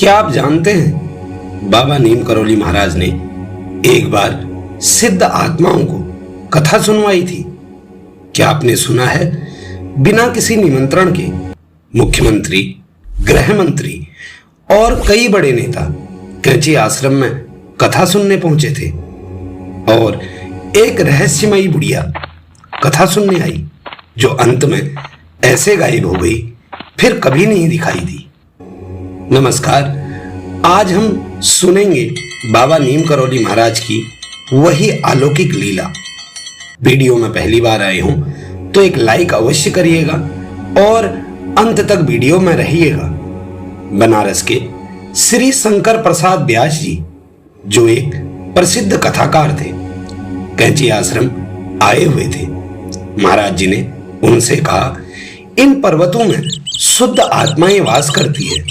क्या आप जानते हैं बाबा नीम करौली महाराज ने एक बार सिद्ध आत्माओं को कथा सुनवाई थी। क्या आपने सुना है बिना किसी निमंत्रण के मुख्यमंत्री, गृह मंत्री और कई बड़े नेता कैंची आश्रम में कथा सुनने पहुंचे थे और एक रहस्यमयी बुढ़िया कथा सुनने आई जो अंत में ऐसे गायब हो गई, फिर कभी नहीं दिखाई दी। नमस्कार, आज हम सुनेंगे बाबा नीम करौली महाराज की वही अलौकिक लीला। वीडियो में पहली बार आए हों तो एक लाइक अवश्य करिएगा और अंत तक वीडियो में रहिएगा। बनारस के श्री शंकर प्रसाद व्यास जी, जो एक प्रसिद्ध कथाकार थे, कैंची आश्रम आए हुए थे। महाराज जी ने उनसे कहा, इन पर्वतों में शुद्ध आत्माएं वास करती है,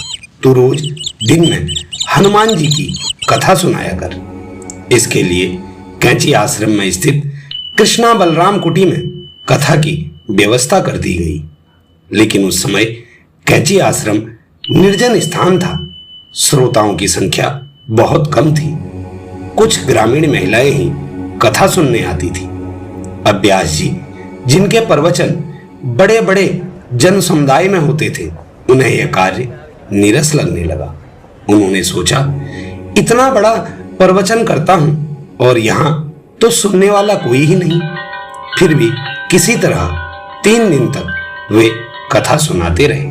तो रोज दिन में हनुमान जी की कथा सुनाया कर। इसके लिए कैंची आश्रम में स्थित कृष्णा बलराम कुटी में कथा की व्यवस्था कर दी गई। लेकिन उस समय कैंची आश्रम निर्जन स्थान था, श्रोताओं की संख्या बहुत कम थी। कुछ ग्रामीण महिलाएं ही कथा सुनने आती थी। अब व्यास जी, जिनके प्रवचन बड़े बड़े जन समुदाय में होते थे, उन्हें यह कार्य नीरस लगने लगा। उन्होंने सोचा, इतना बड़ा प्रवचन करता हूं और यहां तो सुनने वाला कोई ही नहीं। फिर भी किसी तरह 3 दिन तक वे कथा सुनाते रहे।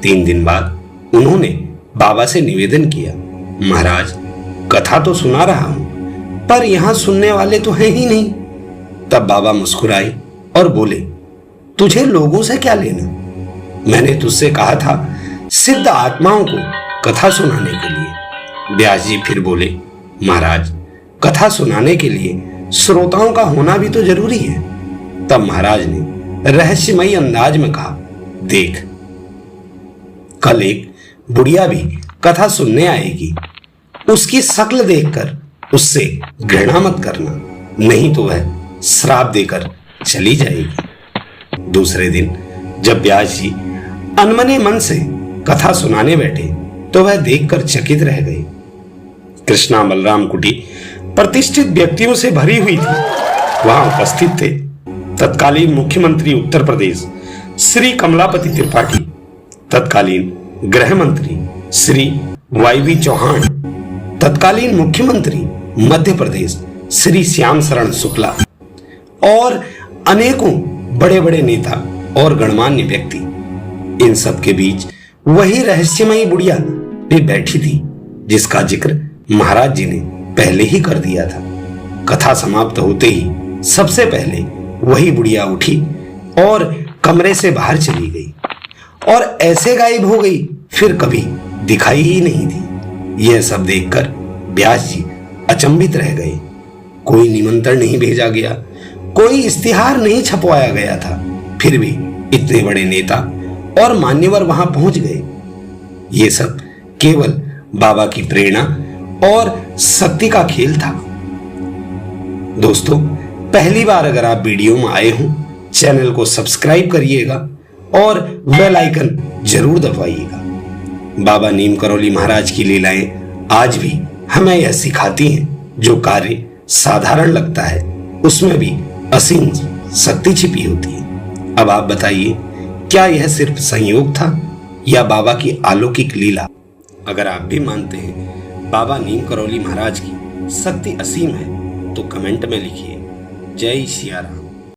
3 दिन बाद उन्होंने बाबा से निवेदन किया, महाराज, कथा तो सुना रहा हूं, पर यहां सुनने वाले तो हैं ही नहीं। तब बाबा मुस्कुराए और बोले, तुझे लोगों से क्या लेना? मैंने तुझसे कहा था सिद्ध आत्माओं को कथा सुनाने के लिए। व्यास जी फिर बोले, महाराज, कथा सुनाने के लिए श्रोताओं का होना भी तो जरूरी है। तब महाराज ने रहस्यमयी अंदाज में कहा, देख, कल एक बुढ़िया भी कथा सुनने आएगी। उसकी शक्ल देखकर उससे घृणा मत करना, नहीं तो वह श्राप देकर चली जाएगी। दूसरे दिन जब व्यास जी अनमने मन से कथा सुनाने बैठे तो वह देखकर चकित रह गए। कृष्णा बलराम कुटी प्रतिष्ठित व्यक्तियों से भरी हुई थी। वहां उपस्थित थे तत्कालीन मुख्यमंत्री उत्तर प्रदेश श्री कमलापति त्रिपाठी, तत्कालीन गृह मंत्री श्री वाईवी चौहान, तत्कालीन मुख्यमंत्री मध्य प्रदेश श्री श्याम शरण शुक्ला और अनेकों बड़े बड़े नेता और गणमान्य व्यक्ति। इन सब के बीच वही रहस्यमयी बुढ़िया भी बैठी थी, जिसका जिक्र महाराज जी ने पहले ही कर दिया था। कथा समाप्त होते ही सबसे पहले वही बुढ़िया उठी और कमरे से बाहर चली गई और ऐसे गायब हो गई, फिर कभी दिखाई ही नहीं दी। यह सब देखकर व्यास जी अचंभित रह गए। कोई निमंत्रण नहीं भेजा गया, कोई इश्तिहार नहीं छपवाया गया था, फिर भी इतने बड़े नेता और मान्यवर वहां पहुंच गए। ये सब केवल बाबा की प्रेरणा और शक्ति का खेल था। दोस्तों, पहली बार अगर आप वीडियो में आए हो, चैनल को सब्सक्राइब करिएगा और बेल आइकन जरूर दबाइएगा। बाबा नीम करौली महाराज की लीलाएं आज भी हमें यह सिखाती हैं, जो कार्य साधारण लगता है उसमें भी असीम शक्ति छिपी होती है। अब आप बताइए, क्या यह सिर्फ संयोग था या बाबा की अलौकिक लीला? अगर आप भी मानते हैं बाबा नीम करौली महाराज की शक्ति असीम है तो कमेंट में लिखिए। जय सिया राम।